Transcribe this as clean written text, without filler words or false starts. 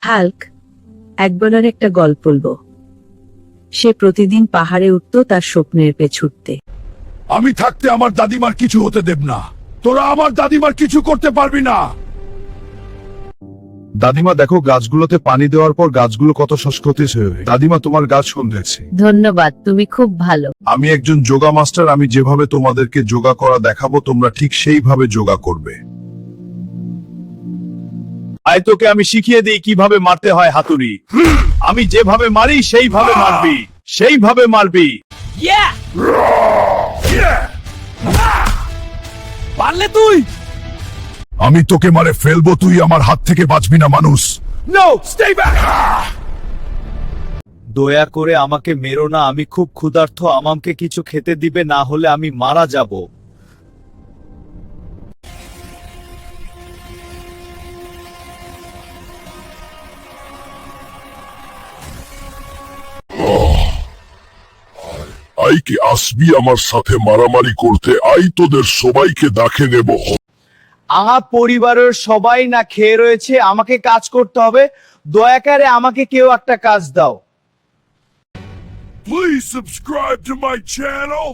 Hulk একবেলার একটা গল্প বলবো। সে প্রতিদিন পাহাড়ে উঠত তার স্বপ্নের পেছুটতে। আমি থাকতে আমার দাদিমার কিছু হতে দেব না। তোরা আমার দাদিমার কিছু করতে পারবি না। দাদিমা দেখো, গাছগুলোতে পানি দেওয়ার পর গাছগুলো কত সতেজ হয়ে গেছে। দাদিমা, তোমার গাছ শুনতেছি। ধন্যবাদ, তুমি খুব ভালো। আমি একজন যোগা মাস্টার। আমি যেভাবে তোমাদেরকে যোগা করা দেখাবো তোমরা ঠিক সেইভাবে যোগা করবে। আয়, তোকে আমি শিখিয়ে দিই কিভাবে মারতে হয় হাতুড়ি। আমি যেভাবে মারি সেইভাবে মারবি, সেইভাবে মারবি। পারলে তুই। আমি তোকে মারে ফেলবো, তুই আমার হাত থেকে বাঁচবি না মানুষ। No, stay back. দয়া করে আমাকে মেরো না, আমি খুব ক্ষুধার্ত, আমাকে কিছু খেতে দিবে, না হলে আমি মারা যাব। আই কি আসবি আমার সাথে মারামারি করতে? আই তোদের সবাইকে দেখে নেব। আমার পরিবারের সবাই না খেয়ে রয়েছে, আমাকে কাজ করতে হবে, দয়া করে আমাকে কেউ একটা কাজ দাও। Please subscribe to my channel.